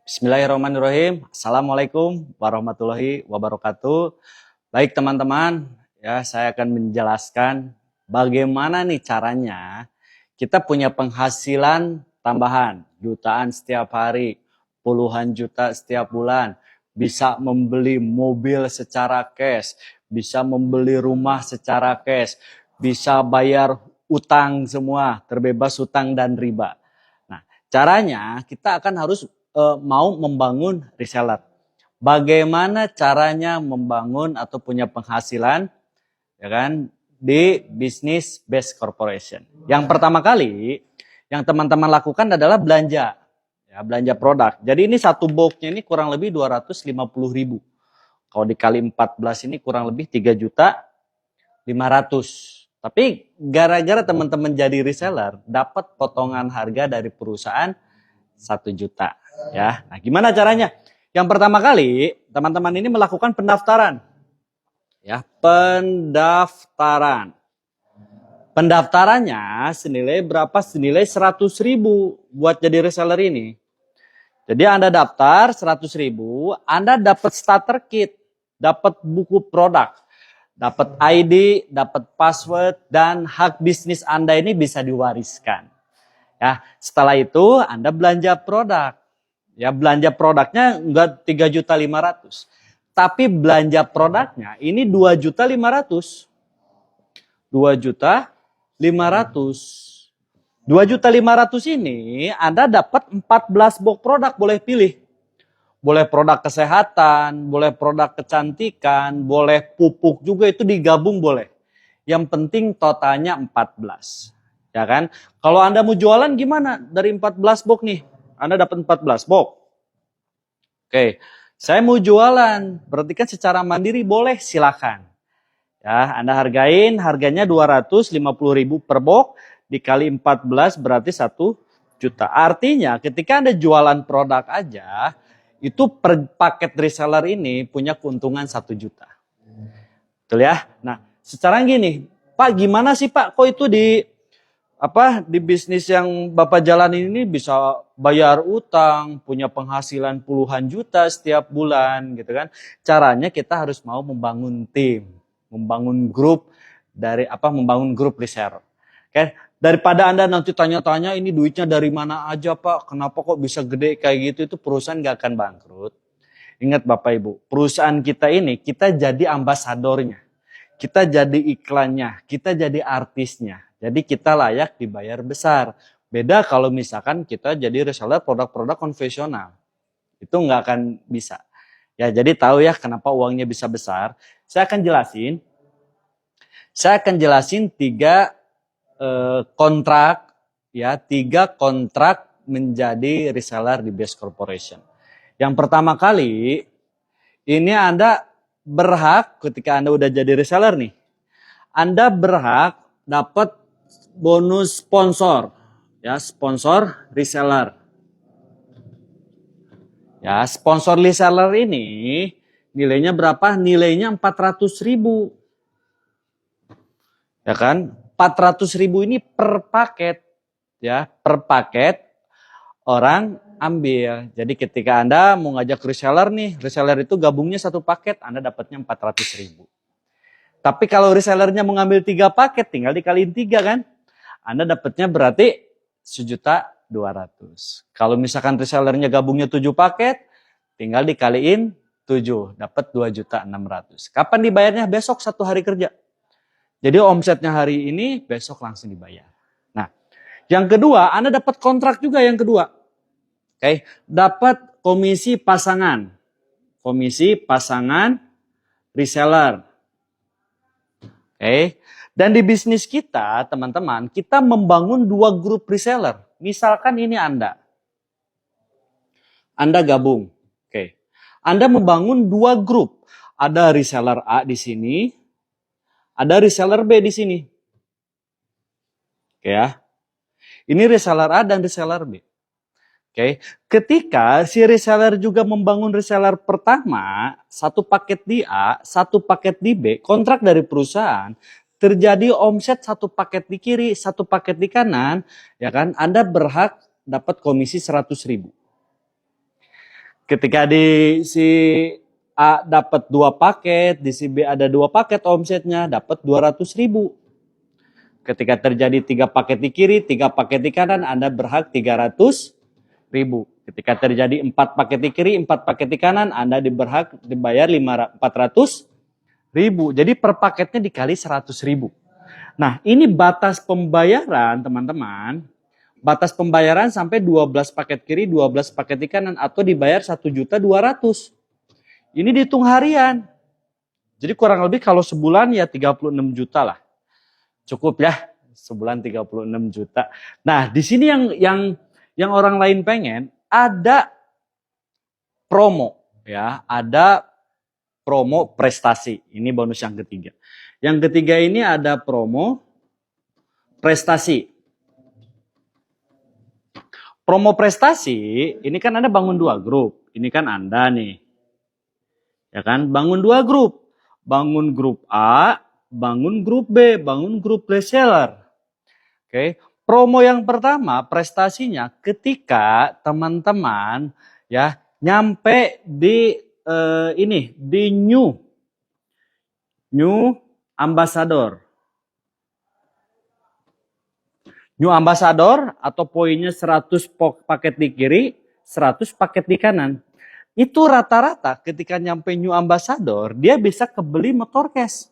Bismillahirrahmanirrahim. Assalamualaikum warahmatullahi wabarakatuh. Baik teman-teman, ya saya akan menjelaskan bagaimana nih caranya kita punya penghasilan tambahan jutaan setiap hari, puluhan juta setiap bulan, bisa membeli mobil secara cash, bisa membeli rumah secara cash, bisa bayar utang semua, terbebas utang dan riba. Nah, caranya kita akan harus mau membangun reseller. Bagaimana caranya membangun atau punya penghasilan, ya kan, di bisnis based corporation. Yang pertama kali yang teman-teman lakukan adalah belanja, ya, belanja produk. Jadi ini satu boxnya ini kurang lebih 250.000. Kalau dikali 14 ini kurang lebih 3.500.000. Tapi gara-gara teman-teman jadi reseller, dapat potongan harga dari perusahaan 1 juta. Ya, nah gimana caranya? Yang pertama kali teman-teman ini melakukan pendaftaran. Ya, pendaftaran. Pendaftarannya senilai berapa? Senilai 100.000 buat jadi reseller ini. Jadi Anda daftar 100.000, Anda dapat starter kit, dapat buku produk, dapat ID, dapat password, dan hak bisnis Anda ini bisa diwariskan. Ya, setelah itu Anda belanja produk. Ya, belanja produknya enggak 3.500.000. Tapi belanja produknya ini 2.500.000. 2.500.000. 2.500.000 ini Anda dapat 14 box produk, boleh pilih. Boleh produk kesehatan, boleh produk kecantikan, boleh pupuk juga, itu digabung boleh. Yang penting totalnya 14. Ya kan? Kalau Anda mau jualan gimana? Dari 14 box nih, Anda dapat 14 box. Oke, saya mau jualan, berarti kan secara mandiri boleh, silakan. Ya, Anda harganya 250.000 per box, dikali 14 berarti 1 juta. Artinya ketika Anda jualan produk aja, itu per paket reseller ini punya keuntungan 1 juta. Betul ya? Nah, secara gini, Pak gimana sih Pak, kok itu di bisnis yang Bapak jalanin ini bisa bayar utang, punya penghasilan puluhan juta setiap bulan gitu kan. Caranya kita harus mau membangun tim, membangun grup membangun grup reseller. Oke, daripada Anda nanti tanya-tanya ini duitnya dari mana aja Pak, kenapa kok bisa gede kayak gitu, itu perusahaan gak akan bangkrut. Ingat Bapak Ibu, perusahaan kita ini kita jadi ambasadornya. Kita jadi iklannya, kita jadi artisnya. Jadi kita layak dibayar besar. Beda kalau misalkan kita jadi reseller produk-produk konvensional. Itu nggak akan bisa. Ya, jadi tahu ya kenapa uangnya bisa besar. Saya akan jelasin 3 kontrak, ya, 3 kontrak menjadi reseller di Best Corporation. Yang pertama kali, ini Anda berhak ketika Anda udah jadi reseller nih, Anda berhak dapat bonus sponsor, ya, sponsor reseller. Ya, sponsor reseller ini nilainya berapa? Nilainya 400.000. Ya kan? 400.000 ini per paket, ya, per paket orang ambil. Jadi ketika Anda mau ngajak reseller nih, reseller itu gabungnya 1 paket, Anda dapatnya 400.000. Tapi kalau resellernya mau ngambil 3 paket, tinggal dikaliin 3 kan? Anda dapatnya berarti 1.200.000. Kalau misalkan resellernya gabungnya 7 paket, tinggal dikaliin 7, dapat 2.600.000. Kapan dibayarnya? Besok 1 hari kerja. Jadi omsetnya hari ini, besok langsung dibayar. Nah, yang kedua, Anda dapat kontrak juga yang kedua. Oke, dapat komisi pasangan. Komisi pasangan reseller. Oke, dan di bisnis kita, teman-teman, kita membangun 2 grup reseller. Misalkan ini Anda gabung. Oke, Anda membangun 2 grup. Ada reseller A di sini, ada reseller B di sini. Oke ya, ini reseller A dan reseller B. Oke, ketika si reseller juga membangun reseller pertama, 1 paket di A, 1 paket di B, kontrak dari perusahaan, terjadi omset 1 paket di kiri, 1 paket di kanan, ya kan? Anda berhak dapat komisi 100.000. Ketika di si A dapat 2 paket, di si B ada 2 paket omsetnya, dapat 200.000. Ketika terjadi 3 paket di kiri, 3 paket di kanan, Anda berhak 300.000. Ketika terjadi 4 paket di kiri, 4 paket di kanan, Anda berhak dibayar 400.000. Jadi per paketnya dikali 100.000. Nah, ini batas pembayaran, teman-teman. Batas pembayaran sampai 12 paket kiri, 12 paket di kanan, atau dibayar 1.200.000. Ini dihitung harian. Jadi kurang lebih kalau sebulan ya 36 juta lah. Cukup ya, sebulan 36 juta. Nah, di sini yang orang lain pengen ada promo ya, ada promo prestasi. Ini bonus yang ketiga. Yang ketiga ini ada promo prestasi. Promo prestasi, ini kan Anda bangun 2 grup. Ini kan Anda nih. Ya kan? Bangun 2 grup. Bangun grup A, bangun grup B, bangun grup reseller. Oke. Promo yang pertama, prestasinya ketika teman-teman ya nyampe di di new ambassador. New ambassador atau poinnya 100 paket di kiri, 100 paket di kanan. Itu rata-rata ketika nyampe new ambassador, dia bisa kebeli motor cash.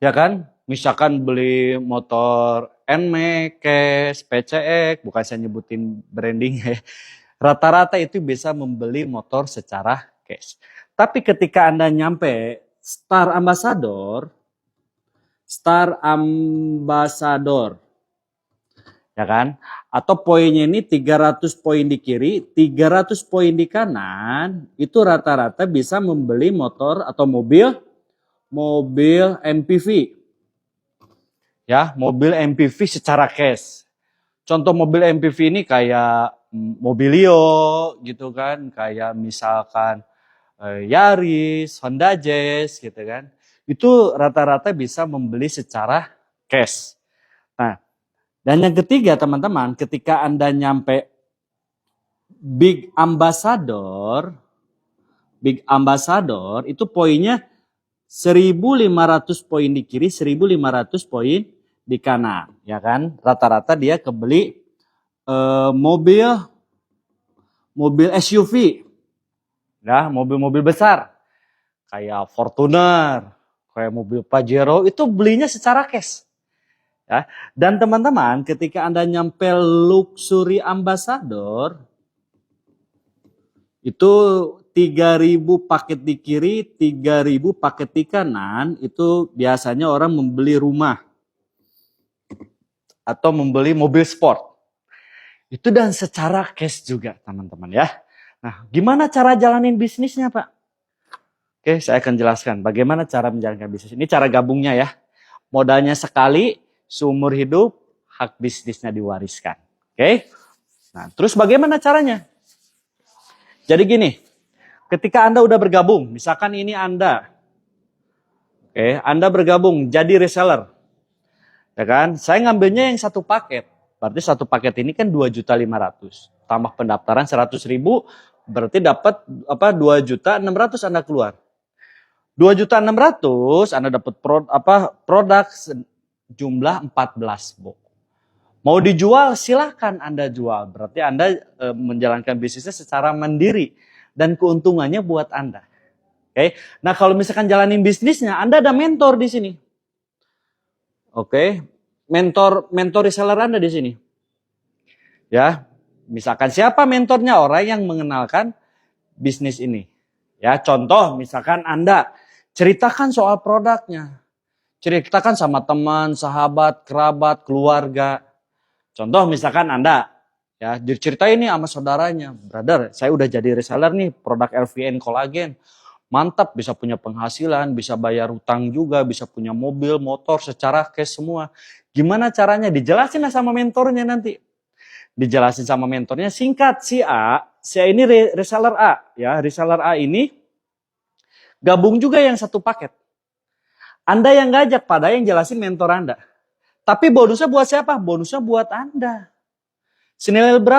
Ya kan? Misalkan beli motor NMAX, cash, PCX, bukan saya nyebutin branding ya. Rata-rata itu bisa membeli motor secara cash. Tapi ketika Anda nyampe Star Ambassador, ya kan? Atau poinnya ini 300 poin di kiri, 300 poin di kanan, itu rata-rata bisa membeli motor atau mobil MPV. Ya, mobil MPV secara cash. Contoh mobil MPV ini kayak Mobilio gitu kan, kayak misalkan Yaris, Honda Jazz gitu kan. Itu rata-rata bisa membeli secara cash. Nah, dan yang ketiga teman-teman, ketika Anda nyampe Big Ambassador itu poinnya 1.500 poin di kiri, 1.500 poin di kanan, ya kan? Rata-rata dia kebeli mobil SUV, ya, mobil-mobil besar, kayak Fortuner, kayak mobil Pajero, itu belinya secara cash. Ya. Dan teman-teman, ketika Anda nyampe Luxury Ambassador, itu 3.000 paket di kiri, 3.000 paket di kanan, itu biasanya orang membeli rumah atau membeli mobil sport. Itu dan secara cash juga teman-teman ya. Nah, gimana cara jalanin bisnisnya Pak? Oke, saya akan jelaskan bagaimana cara menjalankan bisnis. Ini cara gabungnya ya. Modalnya sekali, seumur hidup, hak bisnisnya diwariskan. Oke. Nah, terus bagaimana caranya? Jadi gini, ketika Anda udah bergabung, misalkan ini Anda, Anda bergabung jadi reseller. Ya kan? Saya ngambilnya yang 1 paket. Berarti 1 paket ini kan 2.500.000. Tambah pendaftaran 100.000, berarti dapat 2.600.000 Anda keluar. 2.600.000 Anda dapat produk jumlah 14 box. Mau dijual silahkan Anda jual. Berarti Anda menjalankan bisnisnya secara mandiri dan keuntungannya buat Anda. Oke. Nah, kalau misalkan jalanin bisnisnya, Anda ada mentor di sini. Oke. Mentor reseller Anda di sini. Ya. Misalkan siapa mentornya? Orang yang mengenalkan bisnis ini. Ya, contoh misalkan Anda ceritakan soal produknya. Ceritakan sama teman, sahabat, kerabat, keluarga. Contoh misalkan Anda ya diceritain nih sama saudaranya, brother, saya udah jadi reseller nih produk LVN Collagen. Mantap, bisa punya penghasilan, bisa bayar hutang juga, bisa punya mobil, motor secara cash semua. Gimana caranya? Dijelasin lah sama mentornya nanti. Dijelasin sama mentornya singkat, si A ini reseller A ya, reseller A ini gabung juga yang 1 paket. Anda yang ngajak, pada yang jelasin mentor Anda. Tapi bonusnya buat siapa? Bonusnya buat Anda. Senilai berapa?